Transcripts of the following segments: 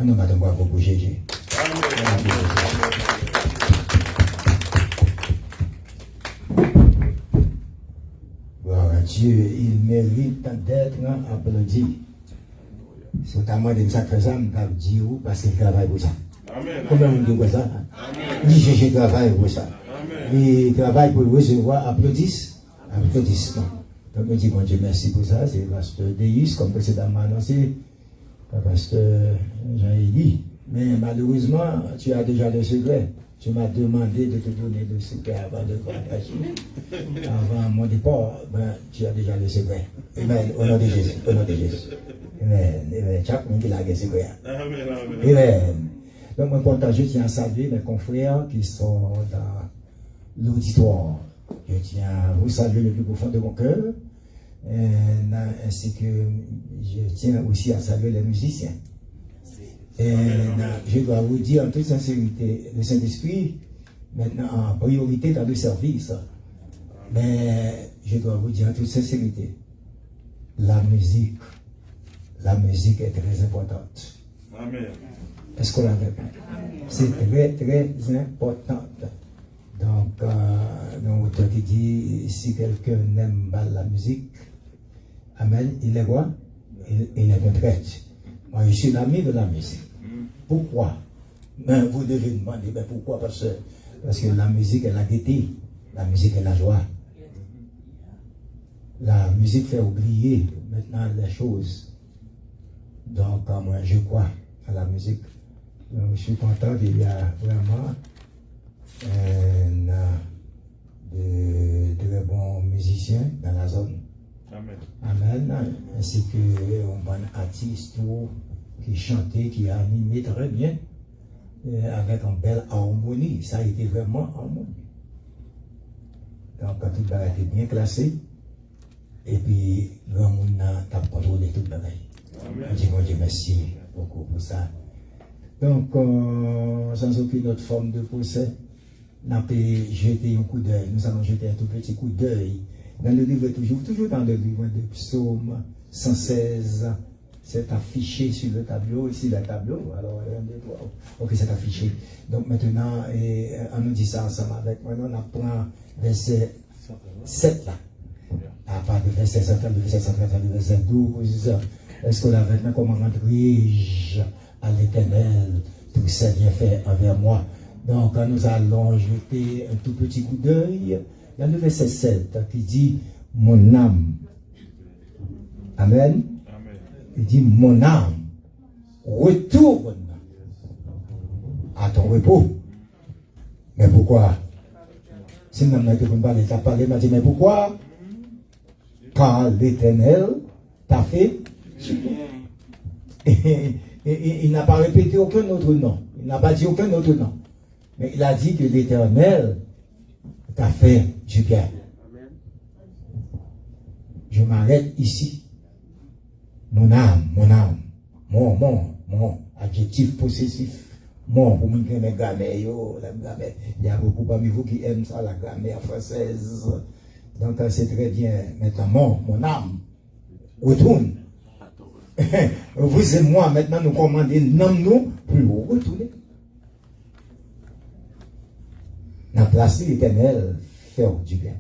On nous madame bravo pour Gégé. Gloire à Dieu, il mérite d'être applaudi. C'est notamment des sacrés âmes qui disent parce qu'il travaille pour ça. Comment on dit pour ça? Il Gégé travaille pour ça. Il travaille pour recevoir applaudissements. Donc, je dis, bon Dieu, merci pour ça. C'est Pasteur Deus, comme précédemment annoncé, Pasteur Jean-Élie. Mais malheureusement, tu as déjà le secret. Tu m'as demandé de te donner le secret avant de partager. Avant mon départ, ben, tu as déjà le secret. Amen. Au nom de Jésus. Au nom de Jésus. Amen. Amen. Chaque monde qui a le secret. Amen. Amen. Donc, moi, content, je tiens à saluer mes confrères qui sont dans l'auditoire. Je tiens à vous saluer le plus profond de mon cœur. Ainsi que je tiens aussi à saluer les musiciens. Et je dois vous dire en toute sincérité, le Saint-Esprit, maintenant en priorité dans le service, mais je dois vous dire en toute sincérité, la musique est très importante. Amen. Est-ce qu'on l'a fait? C'est très, très important. Donc, un auteur qui dit, si quelqu'un n'aime pas la musique, amen, il est quoi? Il est un traître. Moi, je suis l'ami de la musique. Pourquoi? Ben, vous devez demander, ben pourquoi? Parce que la musique est la gaieté, la musique est la joie. La musique fait oublier maintenant les choses. Donc, moi, je crois à la musique. Donc, je suis content qu'il y a vraiment de très bons musiciens dans la zone. Amen. Amen. Ainsi qu'un bon artiste qui chantait, qui a animé très bien, avec une belle harmonie. Ça a été vraiment harmonieux. Donc, quand tout a été bien classé, et puis, le monde a contrôlé tout le bagaille. Je dis, mon Dieu, merci beaucoup pour ça. Donc, sans aucune autre forme de procès, nous avons jeté un coup d'œil, nous allons jeter un tout petit coup d'œil dans le livre, toujours dans le livre de Psaume 116, c'est affiché sur le tableau, ici le tableau, alors, 1, 2, 3, ok, c'est affiché. Donc maintenant, on nous dit ça ensemble avec moi, on apprend verset 7 là, à part de verset 7, de verset 7, de verset 12, est-ce qu'on avait maintenant comment rentrer-je à l'Éternel, tout ça bien fait envers moi. Donc, quand nous allons jeter un tout petit coup d'œil, il y a le verset 7 qui dit mon âme. Amen. Il dit mon âme, retourne à ton repos. Mais pourquoi? Si nous n'avons pas parlé, tu as parlé, m'a dit, mais pourquoi? Car l'Éternel t'a fait et il n'a pas répété aucun autre nom. Il n'a pas dit aucun autre nom. Mais il a dit que l'Éternel t'a fait du bien. Je m'arrête ici. Mon âme, mon adjectif possessif. Mon, pour moi qui aime la grammaire, il y a beaucoup parmi vous qui aiment ça, la grammaire française. Donc c'est très bien. Maintenant, mon âme, retourne. Vous et moi, maintenant, nous commandons, nomme-nous, plus haut, retournez. Dans la place l'Éternel, faire du bien.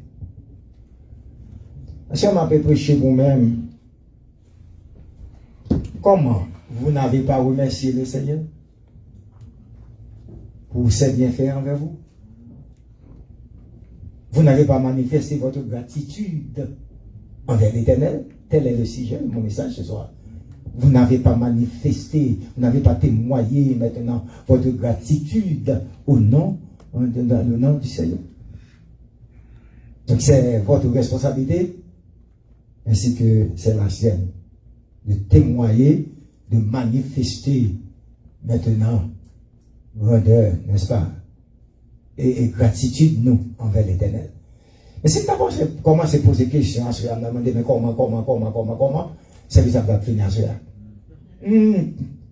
Si on m'a prêché vous-même, comment vous n'avez pas remercié le Seigneur pour ses bienfaits envers vous? Vous n'avez pas manifesté votre gratitude envers l'Éternel? Tel est le sujet de mon message ce soir. Vous n'avez pas manifesté, vous n'avez pas témoigné maintenant votre gratitude dans le nom du Seigneur. Donc c'est votre responsabilité, ainsi que c'est la sienne, de témoigner, de manifester maintenant grandeur, n'est-ce pas, et gratitude, nous, envers l'Éternel. Mais si d'abord commencer à poser des questions, on va demander, mais comment, c'est que ça va finir cela.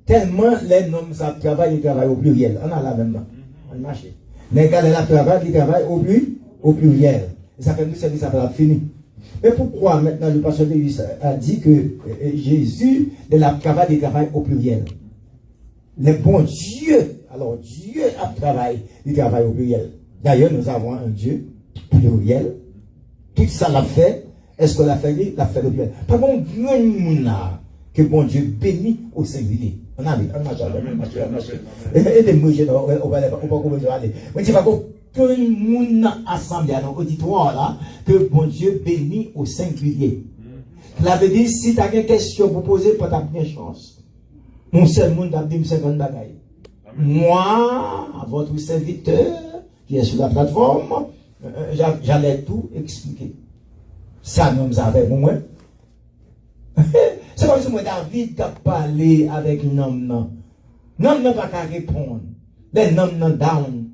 Tellement les noms ça travaillent, ils travaillent au pluriel. On a la même, on marche. Les gars, ils travaillent au pluriel. Et ça fait nous, c'est que ça va finir. Mais pourquoi maintenant le pasteur Deus a dit que Jésus de la travaille au pluriel? Le bon Dieu, alors Dieu a travaillé, il travaille au pluriel. D'ailleurs, nous avons un Dieu pluriel. Tout ça l'a fait. Est-ce qu'on l'a fait lui? L'a fait au pluriel. Par contre, nous que bon Dieu bénit au singulier. On a dit, on a aidez-moi, on va aller. On dit, par contre, tout le monde assemblé à l'auditoire là, que bon Dieu bénit au singulier. Cela veut dire, si tu as une question pour poser, pas ta première chance. Mon seul monde a dit 50 bagailles. Moi, votre serviteur, qui est sur la plateforme, j'allais tout expliquer. Ça, nous avons moi. C'est comme si moi, David, a parlé avec l'homme. L'homme n'a pas qu'à répondre. L'homme n'a down.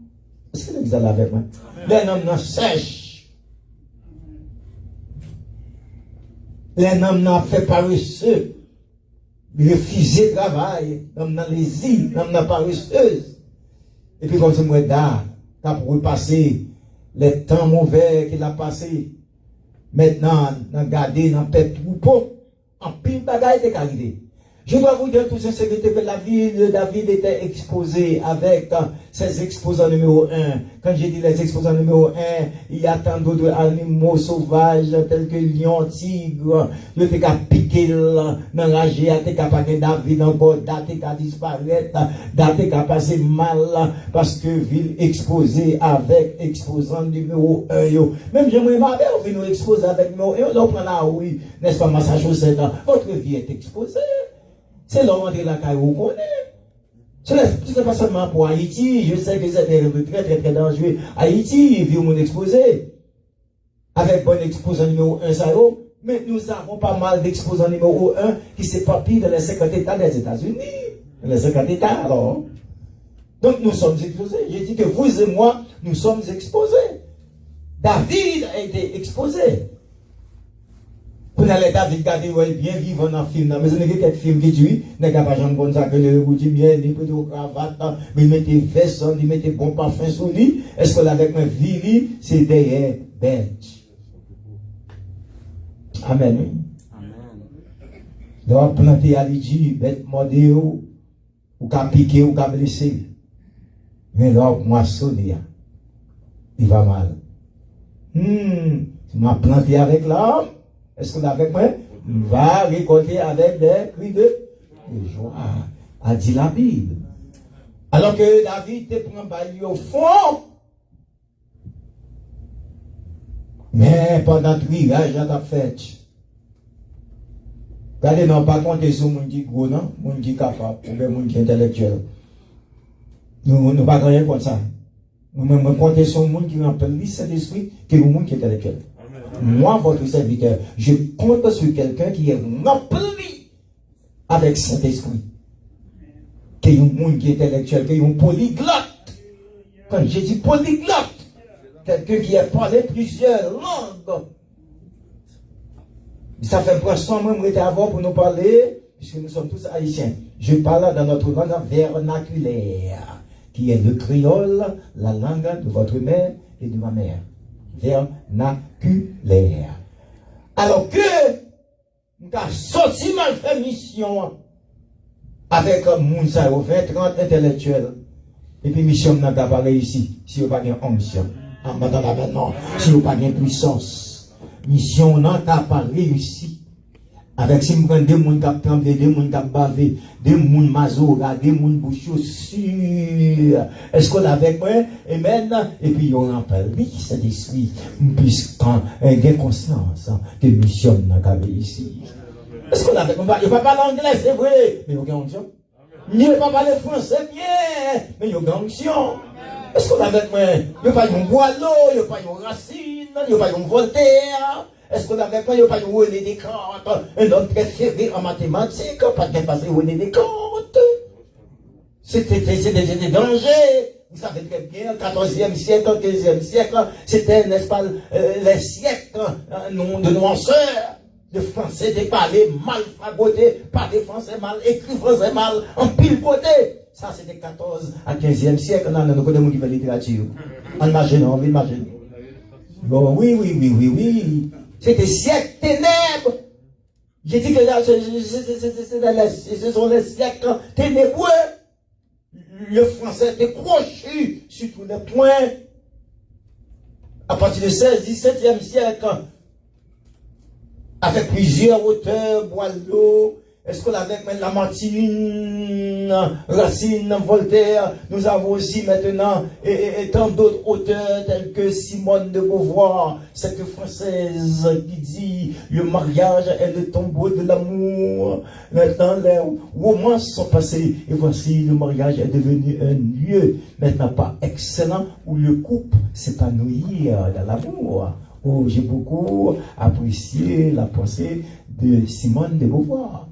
Est-ce que vous allez avec moi? L'homme n'a sèche. L'homme n'a fait paresseux. Refusé de travail. L'homme n'a les îles. L'homme n'a paresseuse. Et puis, comme si moi, t'as pour repasser les temps mauvais qu'il a passé. Maintenant, dans garder, dans perdre troupeau. En pile bagaille est arrivé. Je dois vous dire tout sincérité que la vie de David était exposée avec ses exposants numéro 1. Quand j'ai dit les exposants numéro 1, il y a tant d'autres animaux sauvages tels que lion, tigre. Je t'ai qu'à piquer dans la GA, t'es qu'à pas David encore, t'es qu'à disparaître, t'es qu'à passer mal parce que ville exposée avec exposant numéro 1. Même j'aimerais ma mère venir exposer avec numéro 1. On prend là, oui, n'est-ce pas, Massachusetts, votre vie est exposée. C'est l'homme de la caille, vous connaissez. Ce n'est pas seulement pour Haïti. Je sais que c'est très, très, très dangereux. Haïti, vu mon exposé. Avec bon exposant numéro 1, ça mais nous avons pas mal d'exposants numéro 1 qui s'éparpillent dans les 50 États des États-Unis. Les 50 États, alors. Donc nous sommes exposés. J'ai dit que vous et moi, nous sommes exposés. David a été exposé. Pour aller David garder bien vivant dans le film, mais ce n'est que quelques films qui tuent, n'est pas jamais comme ça que le goût bien, il peut de cravate, il mettait veste, il mettait bon parfum sur lui. Est-ce que avec ma vie, c'est derrière bête? Amen. Donc, planter à l'idée, bête mordée, ou qu'à piquer, ou qu'à blesser. Mais là, moi, sonner, il va mal. Tu m'as planté avec l'homme. Est-ce qu'on est avec moi? Va récolter avec des cris de joie, a dit la Bible. Alors que David te prend bail au fond. Mais pendant tout il a fait. Regardez, non, pas compter sur mon qui gros, non, mon qui capable, ou bien mon qui intellectuel. Nous ne pas rien comme ça. Nous compter sur mon qui remplit cet esprit, qui est le monde qui est intellectuel. Moi, votre serviteur, je compte sur quelqu'un qui est rempli avec cet esprit. Qui est un monde qui est intellectuel, qui est un polyglotte. Quand j'ai dit polyglotte, quelqu'un qui a parlé plusieurs langues. Ça fait pression, moi, je avoir pour nous parler, puisque nous sommes tous haïtiens. Je parle dans notre langue vernaculaire, qui est le créole, la langue de votre mère et de ma mère. Vernaculaire. Alors que nous avons sorti mal fait mission avec mon 20-30 intellectuels. Et puis mission n'a pas réussi si vous n'avez pas ambition. Maintenant, si vous n'avez pas puissance. Mission n'a pas réussi. Avec si vous prenez des gens qui tremblent, des gens qui bavé, des gens mazora, des gens bouchons sûrs. Est-ce qu'on a avec moi? Amen. Et puis, on remplit cet esprit, puisqu'on a conscience que nous sommes dans la ici. Est-ce qu'on a avec moi? Il n'y a pas parler anglais, c'est vrai, mais il y a une onction. Il n'y a pas parler français bien, mais il y a une onction. Est-ce qu'on a avec moi? Il n'y a pas une Boileau, il n'y a pas une Racine, il n'y a pas une Voltaire. Est-ce qu'on avait pas, il n'y a pas eu René Descartes, un homme préféré en mathématiques, pas de passer René Descartes. C'était des dangers. Vous savez très bien, 14e siècle, 15e siècle, c'était, n'est-ce pas, les siècles de noirceur. Le français était parlé mal fagoté, parler français mal, écrit français mal, en pile côté. Ça, c'était 14 à 15e siècle. Non, nous connaissons qui fait littérature. On imagine, on imagine. Bon, oui. C'était siècle ténèbres. J'ai dit que là, ce sont les siècles ténébreux. le français était crochu sur tous les points. À partir du 16e, 17e siècle, avec plusieurs auteurs, Boileau, Escola avec Lamartine, Racine, Voltaire, nous avons aussi maintenant et tant d'autres auteurs tels que Simone de Beauvoir, cette française qui dit le mariage est le tombeau de l'amour. Maintenant les romances sont passées et voici le mariage est devenu un lieu maintenant pas excellent où le couple s'épanouit dans l'amour. Oh, j'ai beaucoup apprécié la pensée de Simone de Beauvoir.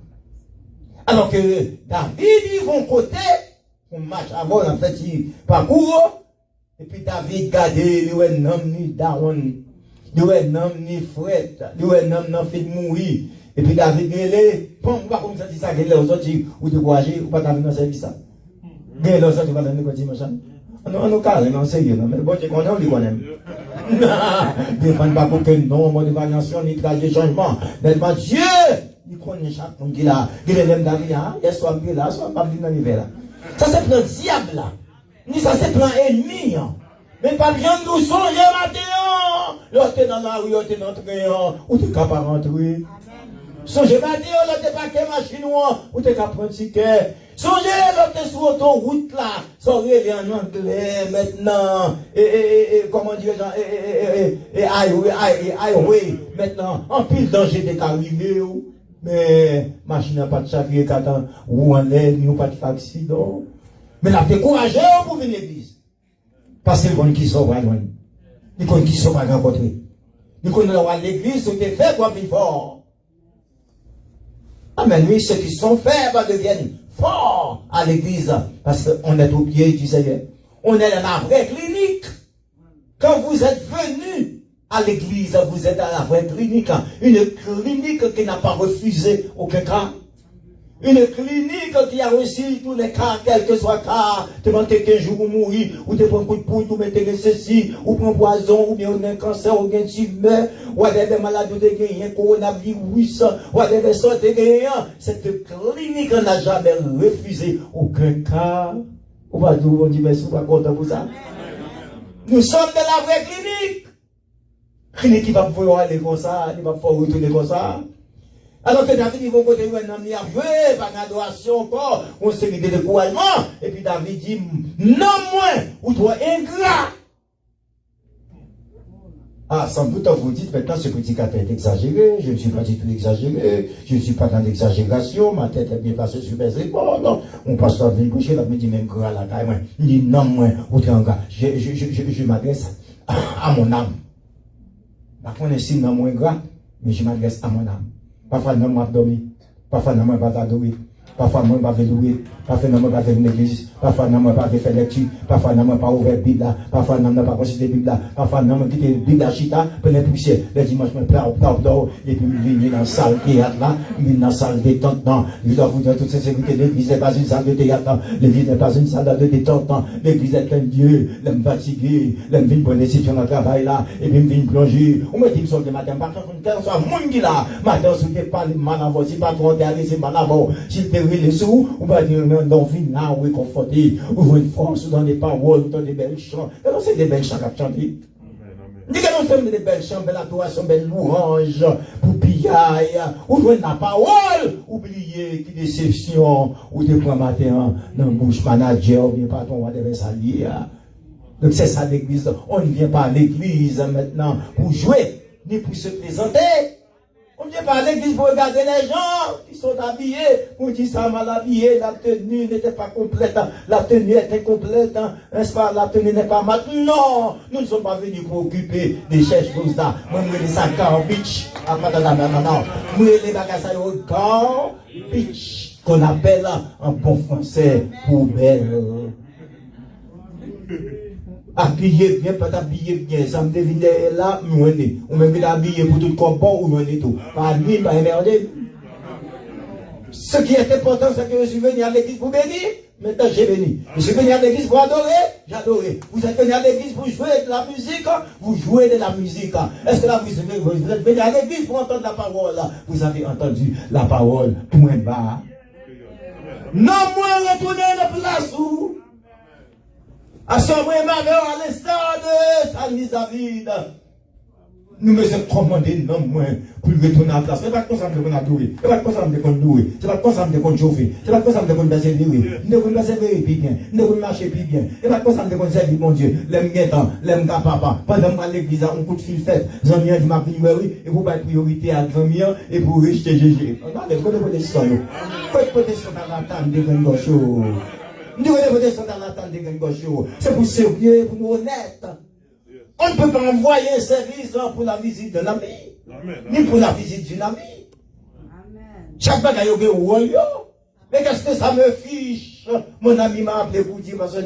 Alors que David, ils vont côté, on marche avant, en fait, il parcourt, et puis David garde, il y a un homme ni Daron, il y a un homme ni Fred, il y a un homme qui fait mourir, et puis David, il est, bon, on va comme ça, il est aux autres, ou découragé, ou pas dans le service. Il est aux autres, tu vas dans le côté, machin. On nous carré, non, c'est mais bon, tu connais, on dit qu'on aime. Défendre pas aucun nombre de variations, ni de changement. Mais Dieu, il connaît chaque monde qui là, il est même David, il soit bien là, soit pas bien dans l'hiver là. Ça c'est plein diable là. Ni ça c'est plein ennemi. Mais pas bien nous songer matin. L'autre dans la rue, l'autre dans le train, ou t'es capable de rentrer. Songez matin, l'autre pas que machine ou t'es capable de ticket. Songez l'autre sur l'autoroute là. Songez en anglais maintenant. Comment dire, highway maintenant. En pile danger d'être arrivé. Mais machine n'a pas de chavier qu'attend ou en l'air, ni pas de accident. Mais la découragé pour venir à l'église. Parce que les qui sont pas loin. Les qui sont pas rencontrés. Les qui sont à l'église sont faits pour vivre fort. Amen. Oui, ceux qui sont faibles deviennent forts à l'église. Parce qu'on est au pied du Seigneur. On est dans la vraie clinique. Quand vous êtes venus à l'église, vous êtes à la vraie clinique. Une clinique qui n'a pas refusé aucun cas. Une clinique qui a reçu tous les cas, quel que soit le cas. Tu prends quelqu'un jour pour mourir, ou tu prends un coup de poing, ou tu mets ceci, ou prends un poison, ou bien un cancer, ou bien tu meurs, ou des maladies, ou des un coronavirus, ou des sortes de gagnants. Cette clinique n'a jamais refusé aucun cas. On va dire, on dit, mais je ne suis pas content pour ça. Nous sommes de la vraie clinique. Clinique qui va pouvoir aller comme ça, il va pouvoir retourner comme ça. Alors que David, il va côté un homme, il a joué, par l'adoration encore, on s'est mis de découragement, et puis David dit, non moins, ou toi ingrat. Ah, sans doute, vous dites, maintenant, ce petit cas est exagéré, je ne suis pas du tout exagéré, je ne suis pas dans l'exagération, ma tête est bien passée sur mes épaules, non. On passe dans une couche, là, me dit, même gras, là, quand même, il dit, non moins, ou toi ingrat. Je m'adresse à mon âme. Par contre, ici, non moins gras, mais je m'adresse à mon âme. Parfois, non, moi, dormi. Parfois, non, moi, pas dormi. Parfois, moi, pas louer. Parfois, non, moi, pas faire une église. Parfois, non, moi, pas faire lecture. Parfois, non, moi, pas ouvrir la Bible. Parfois, non, moi, pas consulter la Bible. Parfois, non, moi, quitter la Bible à chita, prendre les poussières. Le dimanche, moi, plau, et puis, venir dans la salle de théâtre là, venir dans la salle de détente. Je dois vous dire toute cette sécurité. L'église n'est pas une salle de théâtre. L'église n'est pas une salle de détente. L'église est un Dieu. L'aime fatigué. L'aime venir pour les décisions dans le travail là. Et puis, venir plonger. On me dit, que le matin, par contre, on soit monde qui là. Matin, si tu parles mal avant, si pas trop derrière, c'est mal avant. Si tu les sous, on va dire, non, vite là, on est conforté, on une force dans des paroles, dans des belles chants. Alors, c'est des belles chants à chanter. Dis-nous, fait des belles chants, belles adorations, belles louanges, pour pillaille, ou jouer la parole, oublier qui déception, ou des points matin, dans le bouche manager, ou bien patron, on devait s'allier. Donc, c'est ça l'église. On ne vient pas à l'église maintenant pour jouer, ni pour se présenter. On ne vient pas à l'église pour regarder les gens qui sont habillés. On dit ça mal habillé, la tenue n'était pas complète, la tenue était complète, n'est-ce pas, la tenue n'est pas mal. Non, nous ne sommes pas venus pour occuper des choses là. Moi, je dis ça car bitch. Non. Moi, les bagages au car bitch, qu'on appelle en bon français poubelle. Habillé bien, pas habillé bien, ça me devine là, nous on même habillé pour tout corps bon ou nous tout. Pas nuit, pas émerder. Ce qui est important, c'est que je suis venu à l'église pour bénir, maintenant j'ai béni. Je suis venu à l'église pour adorer, j'ai adoré. Vous êtes venu à l'église pour jouer de la musique, vous jouez de la musique. Est-ce que là vous êtes venu à l'église pour entendre la parole, vous avez entendu la parole, point bas. Non, moi, retournez de place où Assemblée ma mère à l'instar de Saint David. Nous me sommes commandés, non, moins, pour retourner à la place. Ce n'est pas comme ça que nous adouer. Ce n'est pas comme ça que nous louer. Ce n'est pas comme ça que nous chauffer. Ce n'est pas comme ça que nous persévérer. Nous devons persévérer plus bien. Nous devons marcher plus bien. Ce n'est pas comme ça que nous servir mon Dieu. L'aime guettant, l'aime papa. Pendant que l'église a un coup de fil fait, Zamien dit ma oui, et vous pas de priorité à Zamien et pour rejeter Jésus. Regardez, vous devez protection. Quoi de protection dans l'attente de gauche. Nous devons protection dans l'attente de gauche. C'est pour sérieux, pour nous honnêtes. On ne peut pas envoyer un service pour la visite de l'ami, ni pour la visite d'une amie. Chaque bagaille est au royaume. Mais qu'est-ce que ça me fiche? Mon ami m'a appelé pour dire, parce que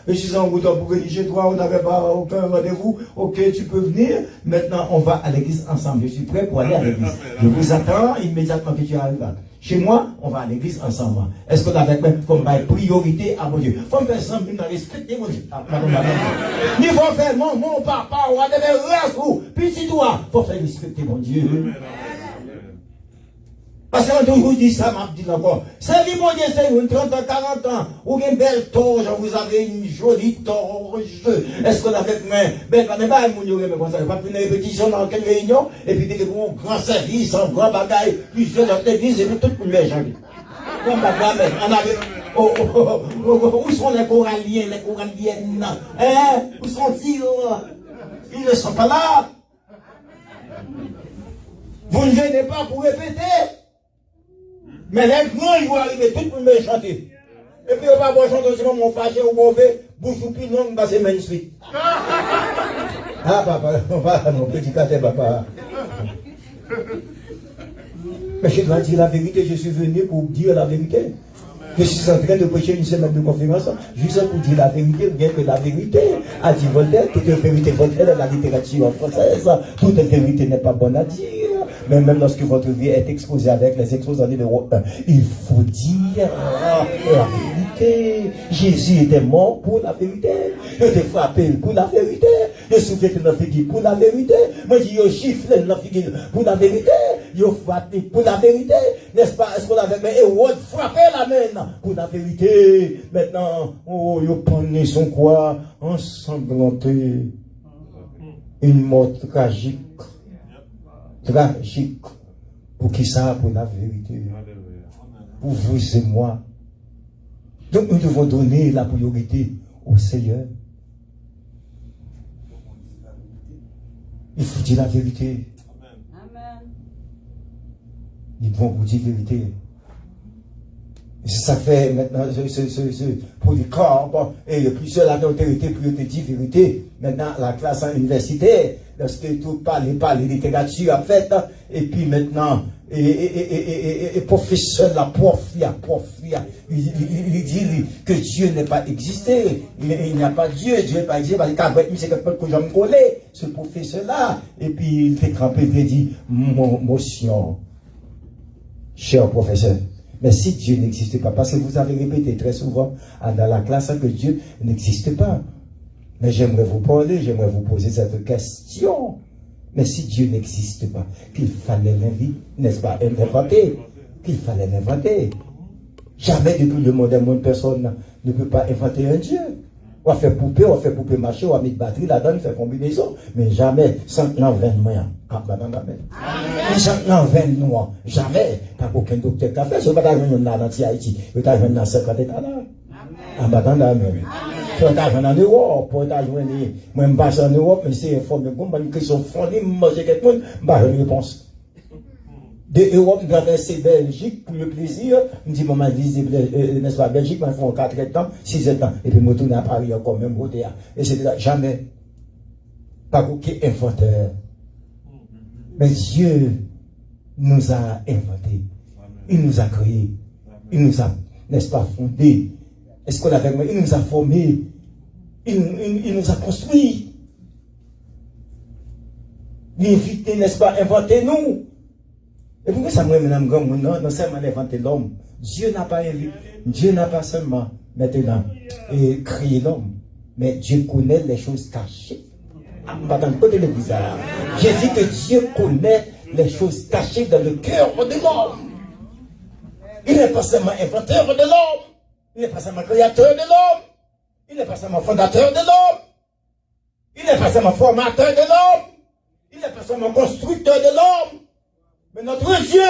je suis en route pour venir chez toi, on n'avait pas aucun rendez-vous. Ok, tu peux venir. Maintenant, on va à l'église ensemble. Je suis prêt pour aller à l'église. Je vous attends immédiatement que tu arrives. Chez moi, on va à l'église ensemble. Est-ce qu'on avait comme priorité à mon Dieu? Il faut faire ça, il respecter mon Dieu. Il faut faire mon papa, on va devenir petit toi. Il faut faire respecter mon Dieu. Parce qu'on toujours dit ça, m'a dit encore. C'est lui, mon Dieu, c'est une 30 ans, 40 ans. Ou une belle torche, vous avez une jolie torche. Est-ce qu'on avait ben, quand même pas, mon Dieu, mais comme ça, pas une répétition dans quelle réunion, et puis des grand service, un grand bagaille, plusieurs dans l'église, et puis tout le monde les gens. Comme la grand-mère, on avait, où sont les coralliens, les coralliennes, hein? Où sont-ils? Ils ne sont pas là. Vous ne venez pas pour répéter. Mais les grands, ils vont arriver, tout le monde va chanter. Et puis, on va voir chanter aussi, mon fâché ou mauvais, bouche ou pinon, bah, c'est Main Street. Ah, papa, mon petit cadet, papa. Mais je dois dire la vérité, je suis venu pour dire la vérité. Je suis en train de prêcher une semaine de conférence, juste pour dire la vérité, bien que la vérité, a dit Voltaire, toute vérité Voltaire dans la littérature française, toute vérité n'est pas bonne à dire. Mais même lorsque votre vie est exposée avec les exposants numéro 1, il faut dire la vérité. Jésus était mort pour la vérité. Il était frappé pour la vérité. Il soufflait dans la figure pour la vérité. Moi, je dis, il chiffle dans la figure pour la vérité. Il frappé pour la vérité. N'est-ce pas? Est-ce qu'on avait frappé la main pour la vérité? Maintenant, oh, il prenait son quoi? Ensanglanté. Une mort tragique. Tragique. Pour qui ça? Pour la vérité. Pour vous et moi. Donc nous devons donner la priorité au Seigneur. Il faut dire la vérité. Amen. Ils vont vous dire la vérité. Ça fait maintenant, pour les corps, et plusieurs la autorité pour te dire vérité. Maintenant, la classe en université, lorsque tout parle littérature en fait, et puis maintenant, et professeur, la prof, il dit que Dieu n'est pas existé, il n'y a pas Dieu, Dieu n'est pas existé, parce que c'est quelqu'un que j'aime coller, ce professeur-là, et puis il fait cramper, il dit, motion, cher professeur. Mais si Dieu n'existe pas, parce que vous avez répété très souvent dans la classe que Dieu n'existe pas. Mais j'aimerais vous parler, j'aimerais vous poser cette question. Mais si Dieu n'existe pas, qu'il fallait l'inviter, n'est-ce pas, inventer, qu'il fallait l'inventer. Jamais depuis le monde, personne ne peut pas inventer un Dieu. On va faire poupée marcher, on va mettre batterie là-dedans, faire combinaison, mais jamais sans l'envènement. Sans l'envènement, jamais. Pas aucun docteur qui a fait, je ne vais pas dans Haïti, je vais dans 50 États là. En battant la main. Je vais en Europe, pour être moi, je ne passe en Europe, mais c'est informé, une question fondée, manger quelqu'un, je n'ai une réponse. De Europe, je traverse Belgique pour le plaisir. Je me dis, maman, visible, n'est-ce pas, Belgique, je fais 4 ans, 6 ans, et puis je retourne à Paris encore, même côté. Et c'est là, jamais. Pas aucun inventeur. Mais Dieu nous a inventés. Il nous a créés. Il nous a, n'est-ce pas, fondés. Est-ce qu'on avait, il nous a formés. Il nous a construits. Il invité, n'est-ce pas, inventer nous. Et pourquoi ça me met grand monde, non seulement inventé l'homme. Dieu n'a pas seulement maintenant créé l'homme, mais Dieu connaît les choses cachées. Dans le côté de bizarre. J'ai dit que Dieu connaît les choses cachées dans le cœur de l'homme. Il n'est pas seulement inventeur de l'homme, il n'est pas seulement créateur de l'homme, Il n'est pas seulement fondateur de l'homme. Il n'est pas seulement formateur de l'homme. Il n'est pas seulement constructeur de l'homme. Mais notre Dieu,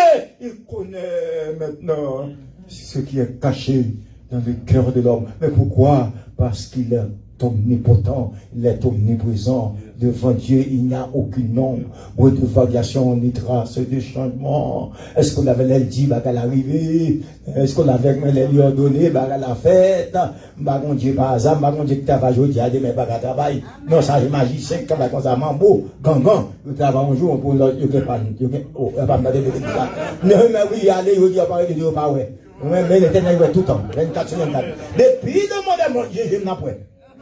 il connaît maintenant ce qui est caché dans le cœur de l'homme. Mais pourquoi? Parce qu'il est omnipotent, il est omniprésent. Devant Dieu, il n'y a aucune nombre de variation ni trace de changement. Est-ce qu'on avait l'air dit, bah, qu'elle arrivée? Est-ce qu'on avait lui ordonné, bah, qu'elle a fait? Bah, on dit par hasard, bah, on dit que tu vas jouer, tu as dit, mais pas qu'à travailler. Non, ça, c'est magicien, comme ça, comme ça, mambo, gangan, tu travailles un jour, pour l'autre, tu pas, pas me dire ça. Non, mais oui, allez, il dit, pas de Dieu, pas ouais. Mais l'éternel, il tout le temps, 24 sur 24. Depuis le monde, mon Dieu, je n'ai pas.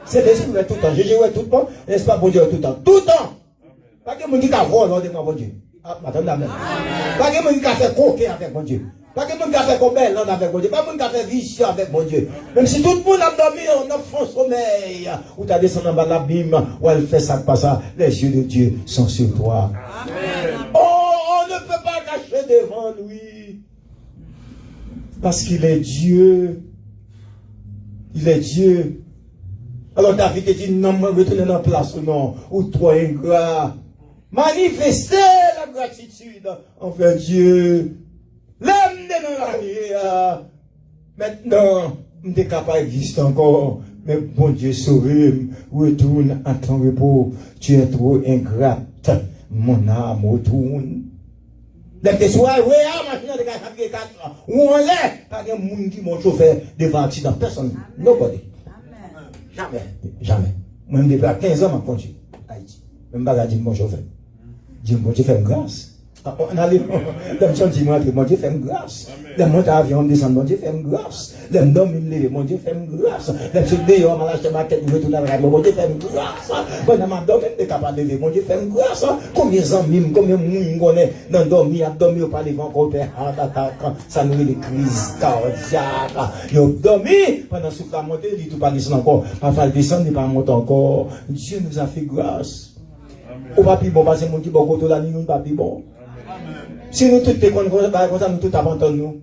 C'est l'esprit tout le temps. Je joue tout le temps. N'est-ce pas, bon Dieu, tout le temps. Tout le temps. Pas que mon Dieu qui a volé, non, de mon Dieu. Ah, attendez, amen. Pas que mon Dieu qui a fait coquet avec mon Dieu. Pas que mon Dieu qui a fait combien avec mon Dieu. Pas que mon Dieu qui a fait vicieux avec mon Dieu. Même si tout le monde a dormi, on a fait sommeil. Ou tu as descendu en bas de l'abîme, ou elle fait ça, pas ça. Les yeux de Dieu sont sur toi. Amen. Oh, on ne peut pas cacher devant lui. Parce qu'il est Dieu. Il est Dieu. Alors David dit, non, moi, retourner dans la place ou non, ou toi ingrat. Manifester la gratitude envers Dieu. L'âme de la vie. Maintenant, je suis capable d'exister encore. Mais bon Dieu, sauve, retourne à ton repos. Tu es trop ingrate. Mon âme retourne. Les soirs, oui, machine de 4 où on l'est, pas de monde qui m'a chauffé devant accident. Personne. Nobody. Jamais. Jamais. Moi, je me depuis 15 ans, je conduis Haïti. Je me suis dit, mon chauffeur. Dieu, mon Dieu, fait une grâce. On a les gens qui m'ont dit, mon Dieu, fait une grâce. Les montes à avion, descendent, mon Dieu, fait une grâce. Les hommes, ils me lèvent, mon Dieu, fait une grâce. Les gens qui ont acheté ma tête, ils retournent à la mon Dieu, fait une grâce. Bon, dans ma dame, elle est capable de lever, mon Dieu, fait une grâce. Combien d'amis, combien de monde connaît, dans le dormi, à dormir, pas les encore, ça nous les crises cardiaques. Ils ont dormi, pendant ce temps, monter, ils ne pas descendre encore. Parfois, ils descendent, ils ne pas monter encore. Dieu nous a fait grâce. Au papi bon, parce que mon petit bon côté là, nous pas bon. Si nous tous te connaissons comme ça, nous tous avons nous.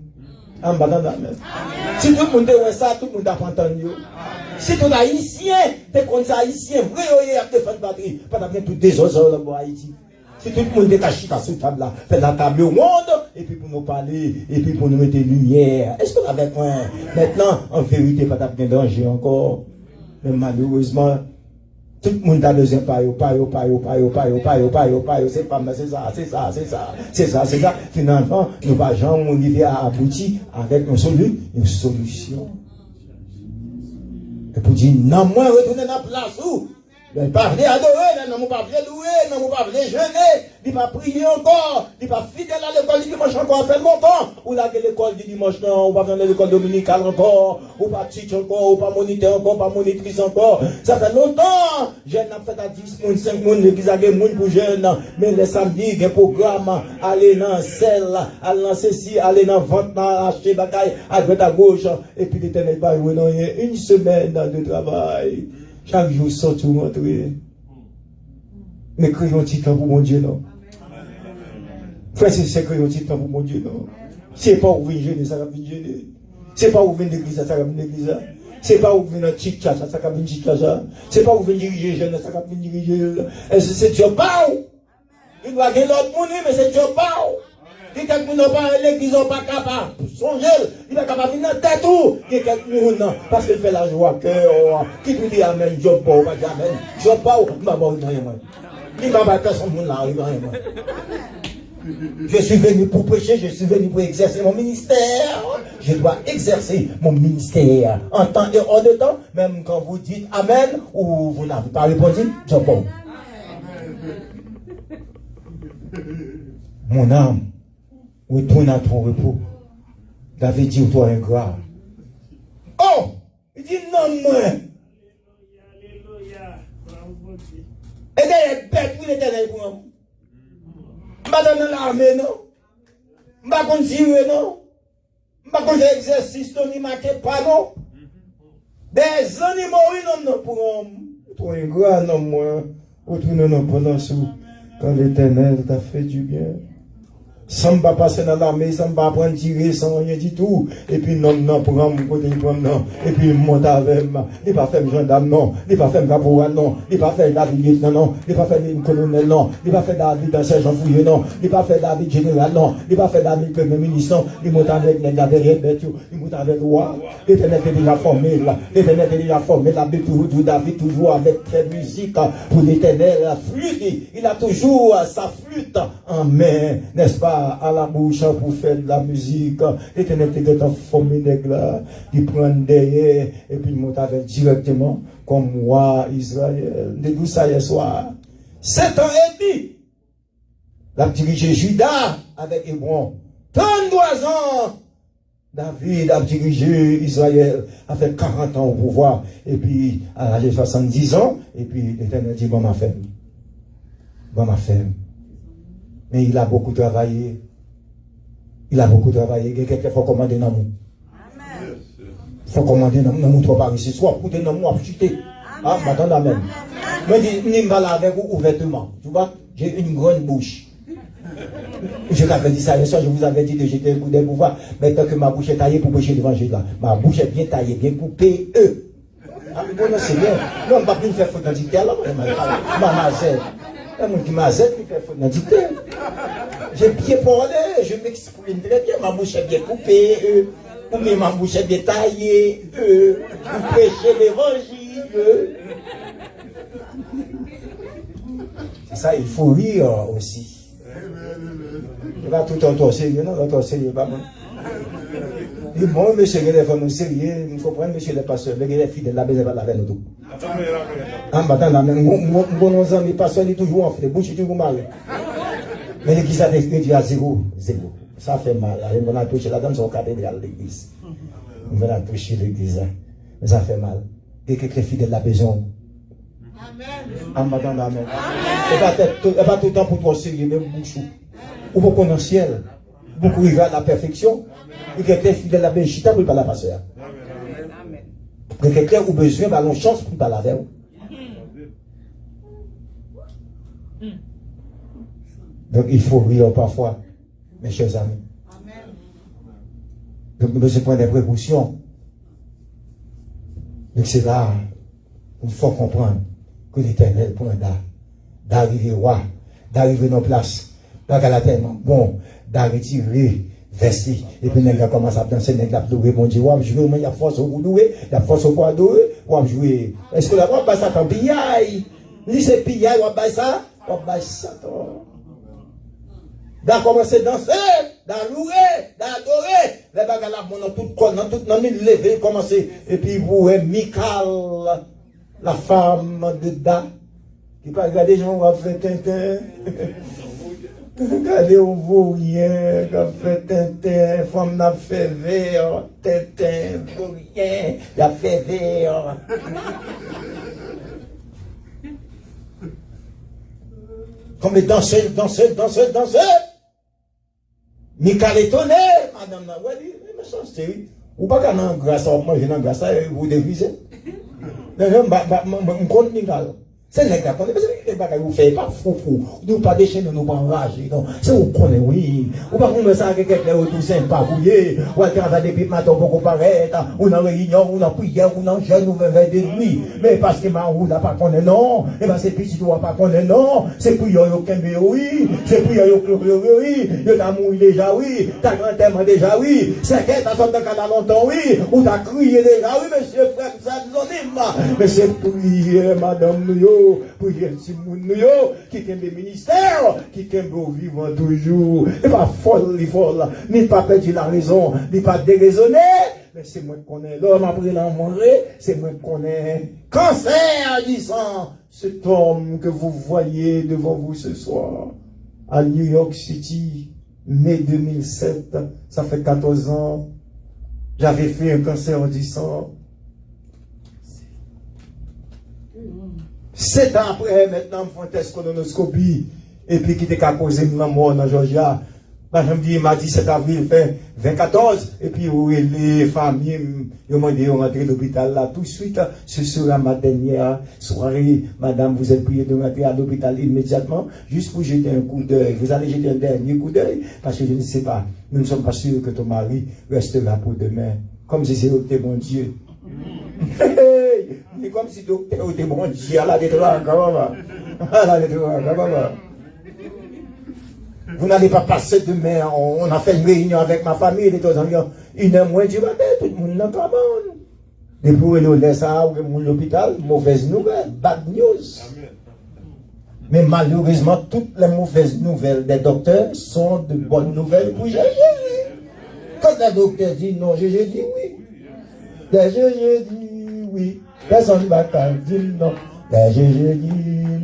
Si tout le monde est ça, tout le monde a entendu. Si tout haïtien, te connais haïtien, vrai, il y a des fans de batterie, pas d'avoir tout des autres là pour Haïti. Si tout le monde est caché à cette table là, fait la table au monde, et puis pour nous parler, et puis pour nous mettre lumière. Est-ce qu'on avec moi? Maintenant, en vérité, pas d'avoir de danger encore. Mais malheureusement, tout le monde a besoin de c'est ça. Finalement, nous ne jamais arriver à aboutir avec une solution. Et pour dire, non, moi, retourner dans la place où il ne pas venir adorer, non, pas venir louer, non, pas venir jeûner, il ne pas prier encore, il ne pas fidèle à l'école du dimanche encore, fait longtemps, ou là, l'école du dimanche, non, ou pas venir à l'école dominicale encore, ou pas teach encore, ou pas moniteur encore, pas monitrice encore. Ça fait longtemps, jeune a fait à 10 moun, 5 moun, l'église a des moun pour jeunes, mais les samedis, des programmes, aller dans celle, aller dans ceci, aller dans vente, acheter bagaille, à droite à gauche, et puis l'éternel va jouer dans une semaine de travail. Chaque jour, sortir ou rentrer. Mais créons un petit temps pour mon Dieu, non. Frère, c'est créons un petit temps pour mon Dieu, non. C'est pas où venir gêner, ça va venir gêner. C'est pas où venir l'église, ça va venir l'église. C'est pas où venir chicha, ça va venir chicha. C'est pas où venir diriger jeune, ça va venir diriger. C'est Dieu pas où. Il doit gagner l'autre monde, mais c'est Dieu pas où. Si quelqu'un n'a pas l'église, n'a pas capable, songer, il n'est pas capable de venir dans la tête ou, il y a quelqu'un, parce qu'il fait la joie, qui te dit amen, Dieu pas ou, pas amen, Dieu pas ou, il m'a pas dit amen. Il m'a pas personne monde là, il m'a Je suis venu pour prêcher, je suis venu pour exercer mon ministère. Je dois exercer mon ministère en temps et hors de temps, même quand vous dites amen ou vous n'avez pas répondu, Dieu pas ou. Mon âme, retourne à ton repos. David dit, toi ingrat. Oh! Il dit, non, moi. Et d'ailleurs, bête pour l'éternel pour moi. Je ne vais pas dans l'armée, non. Je ne vais pas tirer, non. Je ne vais pas faire exercice, non, ni marquer pas, non. Des animaux, non, pour moi. Toi ingrat, non, moi. Retourne dans pendant sous. Quand l'éternel t'a fait du bien. Sans pas passer dans l'armée, sans pas prendre tirer, sans rien du tout. Et puis, non, pour un côté, non. Et puis, il monte avec moi. Il pas fait gendarme, non. Il pas fait caporal, non. Il pas fait David lieutenant, non. Il pas fait colonel, non. Il pas fait David sergent fouillé, non. Il pas fait David général, non. Il pas fait David premier ministre, non. Il monte avec les gars derrière, il monte avec le roi. L'Éternel est déjà formé, là. L'Éternel est déjà formé, là. David toujours avec très musique pour l'Éternel, la flûte. Il a toujours sa flûte en main, n'est-ce pas? À la bouche pour faire de la musique. L'Éternel était formé nègre qui prend derrière et puis il monte avec directement comme roi Israël. De d'où ça hier soir. 7 ans et demi. La dirigé Juda avec Hébron. 33 ans. David a dirigé Israël, a fait 40 ans au pouvoir, et puis à l'âge de 70 ans, et puis l'Éternel dit, bon ma femme. Bon ma femme. Mais il a beaucoup travaillé. Il a beaucoup travaillé. Quelqu'un qui faut commander dans nous. Il faut commander dans nous, trop par ici. Soit pour dans nous, à chuter. Ah, maintenant la même. Moi, je dis, pas là avec vous ouvertement. Tu vois, j'ai une grande bouche. Je vous avais dit ça, je vous avais dit que j'étais un coup de pouvoir. Maintenant que ma bouche est taillée pour prêcher l'évangile là. Ma bouche est bien taillée, bien coupée. Ah, mais bon, c'est bien. Non, on ne va pas faire faute dans le dictaire là. Ma mazette. Qui m'a zette, qui fait faute dans le dictaire. J'ai bien parlé, je m'exprime très bien. Ma bouche est bien coupée. Mais ma bouche est bien taillée. Pour prêcher l'évangile. C'est ça, il faut rire aussi. Il va tout en toi sérieux, non? Toi sérieux, pas bon. Il dit, bon, monsieur, il faut nous sérieux, il faut prendre monsieur le pasteur, il est fidèle, la baisse va laver nous tout. En battant la main, mon ami, pasteur, il est toujours en fait, bouche, il est toujours mal. Mais l'église a dit à zéro. Ça fait mal. On a touché la dame, son cathédrale de l'église. On a touché l'église, mais ça fait mal. Et que les fidèles la besoin. En battant la main. Et pas tout le temps pour toi sérieux, même bouche. Ou beaucoup dans le ciel, beaucoup arrivent à la perfection, et quelqu'un fidèle à la benchita pour parler à la pasteur. Et quelqu'un a besoin de chance pour parler avec vous. Donc il faut rire parfois, mes chers amis. Donc nous devons prendre des précautions. Donc c'est là, il faut comprendre que l'Éternel prend d'arriver roi, d'arriver dans place. Donc elle a tellement bon d'arrêter vestir et puis les gars commencent à danser, les gars jouer mon Dieu, jouer, mais il y a force au doué, il y a force au poids doué, on jouer. Est-ce que la voix passe à ton pillaille? Ni c'est pillaille, on va ça, d'à commencer à danser, d'à louer, d'adorer, les bagages là, dans tout corps, dans toute notre lever, commencer, et puis vous, Michal, la femme de Da, qui pas regarder, gens va faire Tintin. Regardez au vaurien, qui a fait Tintin, femme n'a fait vert, Tintin, vaurien, il a fait vert. Comme les danseurs. Michal étonné, madame n'a pas dit, mais ça c'est, ou pas qu'à non grâce à manger dans grâce à vous dévisez. Mais je me compte Michal. C'est les gars, vous ne faites pas fou. Nous pas déchaîner, nous pas enrager. C'est vous connaissez, oui. Ou pas qu'on me sent que quelqu'un est tout sympa, vous ou à travailler depuis matin pour paraître, ou dans réunion, ou dans prière, ou dans jeûne, ou vers des nuits. Mais parce que ma roue n'a pas connu non, et bien c'est petit, tu n'as pas connu non, c'est pour y'a aucun oui, c'est pour y'a aucun oui, y'a ta mouille déjà, oui, ta grand-mère déjà, oui, c'est qu'elle t'a sorti de canal longtemps, oui, ou t'as crié déjà, oui, monsieur frère, ça nous mais c'est prier, madame, nous, prier, si nous, qui aime les ministères, qui aime vivre toujours, et pas folle, ni pas perdre la raison, ni pas déraisonner, mais c'est moi qui connais l'homme après l'envoyer, c'est moi qui connais cancer, disant, cet homme que vous voyez devant vous ce soir, à New York City, mai 2007, ça fait 14 ans, j'avais fait un cancer du sang. 7 ans après, maintenant, je fais une test colonoscopie, et puis qui était causé la mort dans Georgia. Bah, je me dis, il m'a dit 7 avril, fin 2014, et puis les familles, ils m'ont dit, on rentre à l'hôpital là, tout de suite, ce sera ma dernière soirée. Madame, vous êtes priée de rentrer à l'hôpital immédiatement, juste pour jeter un coup d'œil. Vous allez jeter un dernier coup d'œil, parce que je ne sais pas, nous ne sommes pas sûrs que ton mari restera pour demain. Comme si c'était mon Dieu. C'est comme si docteur était bon Dieu, à la détroit, à la détroit, vous n'allez pas passer demain, on a fait une réunion avec ma famille, les deux environ 1h moins du matin, tout le monde dans le depuis où nous laissons à l'hôpital, mauvaise nouvelle, bad news. Mais malheureusement, toutes les mauvaises nouvelles des docteurs sont de bonnes nouvelles pour Jésus. Quand le docteur dit non, Jésus dit oui. Jésus dit oui. Personne ne va dire non. Jésus dit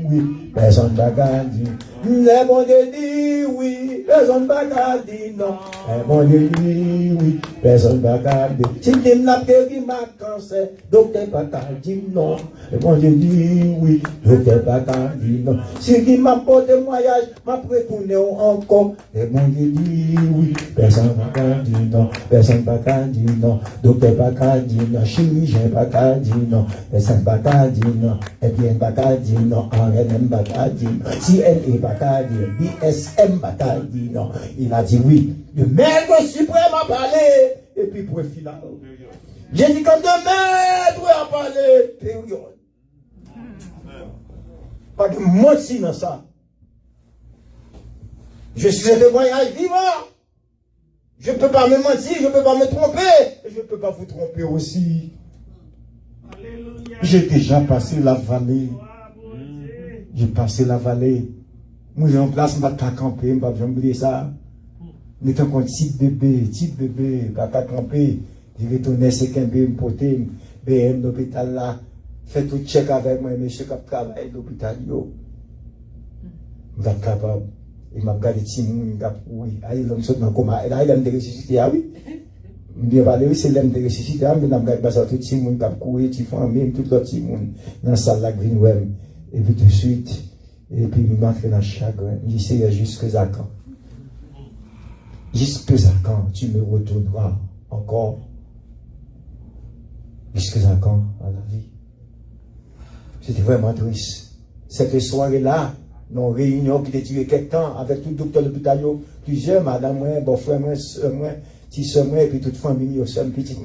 oui. Personne ne va dire le bon Dieu dit oui. Personne ne va dire non. Le bon Dieu dit oui. Personne ne va dire. Si tu n'as pas guéri ma cancer, docteur ne va pas dire non. Le bon Dieu dit oui. Docteur ne va pas dire non. Si tu m'as pas témoignage, m'a retourné encore. Le bon Dieu dit oui. Personne ne va dire non. Personne ne va dire non. Docteur ne va pas dire non. Chirurgien ne va pas dire non. Personne ne va dire non. Et bien ne va pas dire non. RNM ne va pas dire non. Si elle est pas dire, BSM va dire non. Il a dit oui. Le maître suprême a parlé. Et puis pour le final. J'ai dit quand le maître a parlé, période. Pas de mentir dans ça. Je suis un témoignage vivant. Je ne peux pas me mentir, je ne peux pas me tromper. Et je ne peux pas vous tromper aussi. J'ai déjà passé la vallée. J'ai passé la vallée. Moi, j'ai en place, je ne vais pas camper, je ne vais pas oublier ça. Nous étions comme petit bébé, pas camper. Je retournais, c'est qu'un bébé, me BM, l'hôpital là. Fait tout check avec moi, monsieur qui travaille à l'hôpital. Je suis capable. Il m'a regardé, oui, il saute dans le coma. Et là, il aime de ressusciter, ah oui. Bien parlé, oui, c'est l'aime de ressusciter, mais il m'a regardé, tout le monde qui a couru, tout famille, tout l'autre monde, dans la salle là, Greenwell. Et puis tout de suite, et puis il m'a fait dans le chagrin. Il dit, c'est jusqu'à quand? Jusqu'à quand tu me retourneras encore? Jusqu'à quand à la vie? C'était vraiment triste. Cette soirée-là, dans une réunion qui était durée quelques temps avec tout le docteur de l'hôpital, plusieurs, madame, moi, bon frère, moi, soeur, moi, petit soeur, moi, et puis toute famille, petit,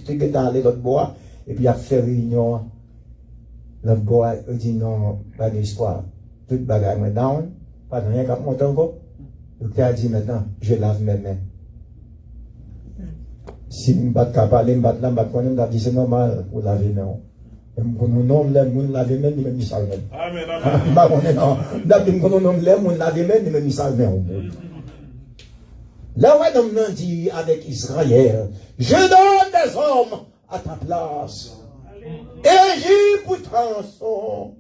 tout est dans l'autre bois, et puis il a fait réunion. L'autre bois, il dit non, pas d'espoir. Tout le bagage, moi, down, pas de rien qui monte encore. Le docteur a dit maintenant, je lave mes mains. Si je ne bats pas parler, je ne bats pas, je dit c'est normal pour laver mes mains. Et je ne nom les gens laver mes mains, ni salver. Amen, amen. Non, je ne nom les gens laver mes mains, ni salver. Là où on dit avec Israël, je donne des hommes à ta place. Et j'y pour transon.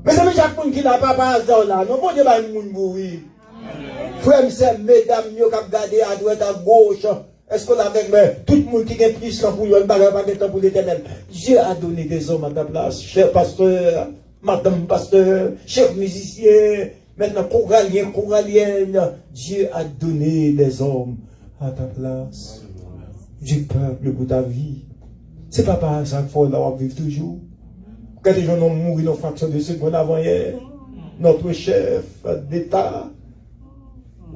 Mais c'est chaque monde qui n'a pas passé là. Non, bon Dieu va nous mourir. Frère, mesdames, nous qui regardé à droite, à gauche. Est-ce qu'on a avec moi? Tout le monde qui a plus qu'un pour le bagage, pas de temps pour l'éternel. Dieu a donné des hommes à ta place. Cher pasteur, madame pasteur, cher musicien, maintenant choralienne. Dieu a donné des hommes à ta place. Du peuple pour ta vie. C'est pas par ça qu'il faut vivre toujours. Quand les gens ont mouru dans la fraction de seconde avant hier, notre chef d'État,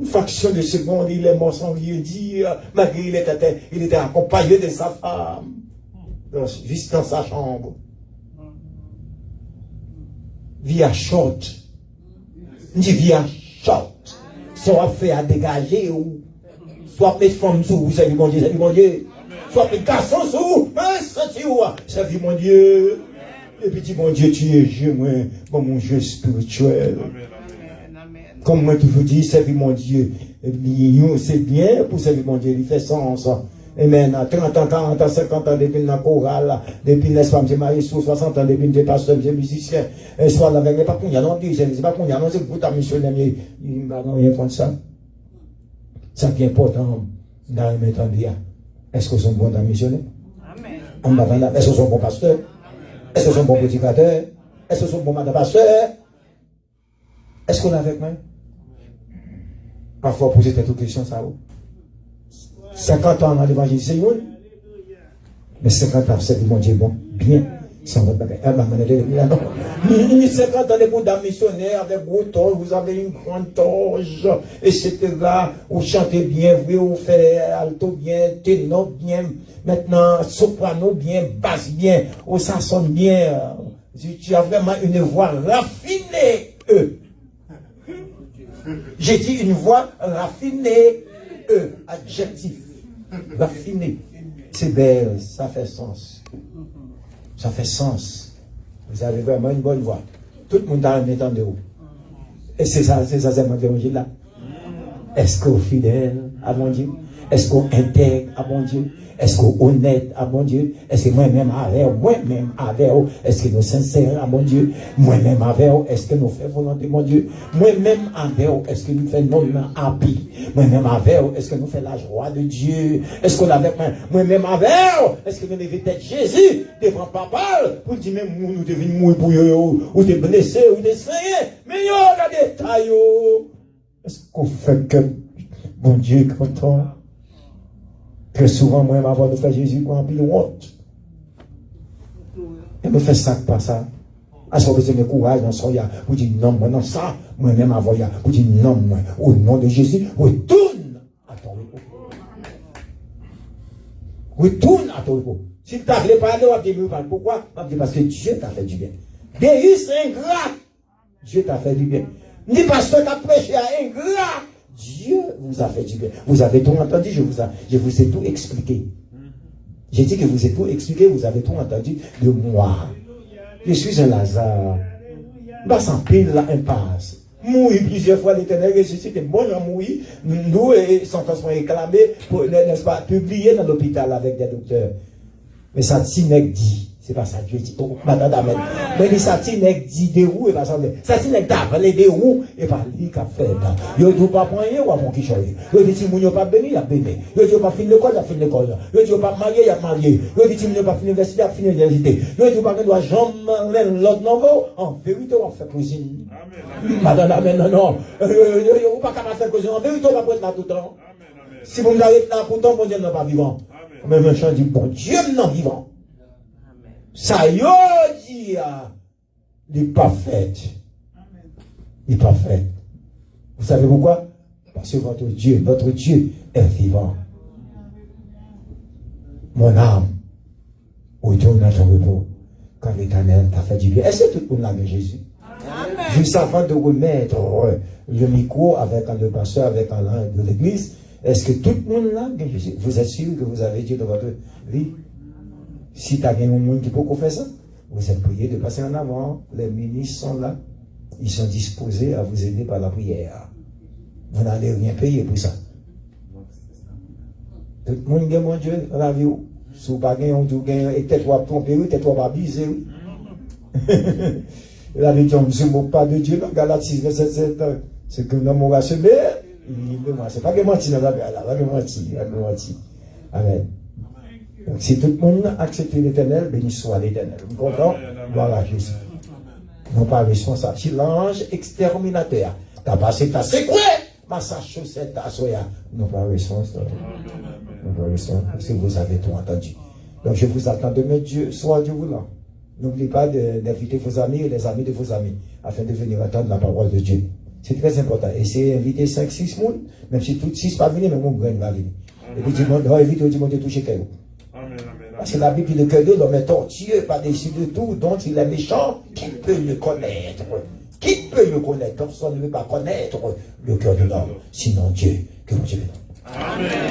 une fraction de seconde, il est mort sans rien dire, malgré il était accompagné de sa femme, juste dans sa chambre. Via short. Dit via short. Soit fait à dégager ou soit mes femmes sous, vous savez mon Dieu. Soit mes garçons sous, ça dit mon Dieu. Et puis dit mon Dieu, tu es Dieu, moi, comme mon Dieu spirituel. Comme moi toujours dis, servir mon Dieu. C'est bien pour servir mon Dieu, il fait sens. Amen. 30 ans, 40 ans, 50 ans, depuis la chorale, depuis les femmes, j'ai marié sur 60 ans, depuis j'ai pasteur, j'ai musicien. Et soit la veille, pas qu'on y a non, c'est pas qu'on y a non, c'est pour ta missionnaire, mais il m'a rien contre ça. Ça qui est important dans le méthodia. Est-ce que sont bons dans missionnaire? Amen. Est-ce que sont bons pasteurs? Est-ce que sont bons prédicateurs? Est-ce que sont bons madame pasteurs? Est-ce qu'on est avec moi? Parfois, poser cette question, ça. 50 ans dans l'évangile, c'est une. Mais 50 ans, c'est mon Dieu, bon, bien. Sans votre bagage. Ni 50 ans, les bouts d'un missionnaire, des gros torches, vous avez une grande torche, etc. Vous chantez bien, vous faites alto bien, ténor bien, maintenant, soprano bien, basse bien, ça sonne bien. Tu as vraiment une voix raffinée, J'ai dit une voix raffinée, adjectif. Raffiné. C'est belle, ça fait sens. Ça fait sens. Vous avez vraiment une bonne voix. Tout le monde a un état de haut. Et c'est ça, c'est mon évangile là. Est-ce qu'on est fidèle à mon Dieu? Est-ce qu'on intègre à mon Dieu? Est-ce qu'on est honnête à mon Dieu? Est-ce que moi-même avec, est-ce que nous sommes sincères à mon Dieu? Moi-même avec, est-ce que nous faisons volonté mon Dieu? Moi-même avec, est-ce que nous faisons non happy? Moi-même avec, est-ce que nous faisons la joie de Dieu? Est-ce qu'on avec moi-même avec, est-ce que nous devons être Jésus devant papa pour dire même nous devons mourir pour eux, ou des blessés, ou des saignées? Mais yo, la détail, est-ce qu'on fait que mon Dieu est content? Très souvent, moi, avant de faire Jésus, pour remplir honte. Et me fait ça, pas ça. À ce que me courage dans son ya, pour dire non, moi, non, ça, moi-même avant ya, pour dire non, moi, au nom de Jésus, retourne à ton repos. Retourne à ton repos. Si tu n'as pas parlé, on va dire pourquoi? Parce que Dieu t'a fait du bien. Déus ingrat. Dieu t'a fait du bien. Ni parce que tu as prêché à ingrat. Dieu vous a fait du bien. Vous avez tout entendu, je vous ai tout expliqué. J'ai dit que vous ai tout expliqué, vous avez tout entendu de moi. Je suis un Lazare. Bah, sans pile la impasse. Mourir plusieurs fois, l'Éternel ressuscité. Bon, on mourir. Nous, sentence sont réclamées, n'est-ce pas, publiées dans l'hôpital avec des docteurs. Mais ça, Tinec dit. C'est pas ça, Dieu dit, oh, madame, amen. Mais les satinèques dit des roues et pas ça. Satinèques d'avaler des roues et pas lui qui a fait. Yo dit pas prendre ou à mon qui choisit. Yo dit si moun yo pas béni, il a béni. Yo dit pas finir l'école, il a fini l'école. Yo dit pas marié, il a marié. Yo dit si moun yo pas finir l'université, il a fini l'université. Yo dit pas que doit jamais l'autre nouveau. En vérité, on fait cuisine. Madame, amen, non. Yo pas capable de faire cuisine. En vérité, on va pas être là tout le temps. Si vous m'arrêtez là, pourtant, bon Dieu n'est pas vivant. Mais méchant dit, bon Dieu n'est vivant. Ça y dit, il n'est pas fait. Il n'est pas fait. Vous savez pourquoi? Parce que votre Dieu est vivant. Mon âme, retourne à ton repos, quand l'Éternel t'a fait du bien. Est-ce que tout le monde l'a avec Jésus? Amen. Juste avant de remettre le micro avec le pasteur, avec l'un de l'église, est-ce que tout le monde l'a avec Jésus? Vous êtes sûr que vous avez Dieu dans votre vie? Si tu as un monde qui peut faire ça, vous êtes prié de passer en avant. Les ministres sont là. Ils sont disposés à vous aider par la prière. Vous n'allez rien payer pour ça. Tout le monde gagne mon Dieu dans la vie. Si vous n'avez pas gagné, vous gagnez, et peut-être vous avez trompé, peut-être vous n'avez pas bisé. La vie dit, on ne se moque pas de Dieu. Galates 6, verset 7. C'est que l'homme aura semé. C'est pas que mentir dans la vie. Pas que mentir. Amen. Donc, si tout le monde accepte l'Éternel, béni soit l'Éternel. Vous comprenez? Voilà Jésus. Non pas responsable. Si l'ange exterminateur t'as passé ta sécoué, ma sa chaussette ta soya. Non pas responsable. Non pas responsable. Parce que vous avez tout entendu. Donc je vous attends demain, Dieu, soit Dieu voulant. N'oubliez pas d'inviter vos amis et les amis de vos amis afin de venir attendre la parole de Dieu. C'est très important. Essayez d'inviter 5-6 personnes, même si toutes 6 pas venir, mais mon grain va venir. Et puis, évitez de toucher quelqu'un. Parce que la Bible dit le cœur de l'homme est tortueux, par-dessus de tout, dont il est méchant. Qui peut le connaître? Qui peut le connaître? Personne ne veut pas connaître le cœur de l'homme, sinon Dieu. Que Dieu. Amen.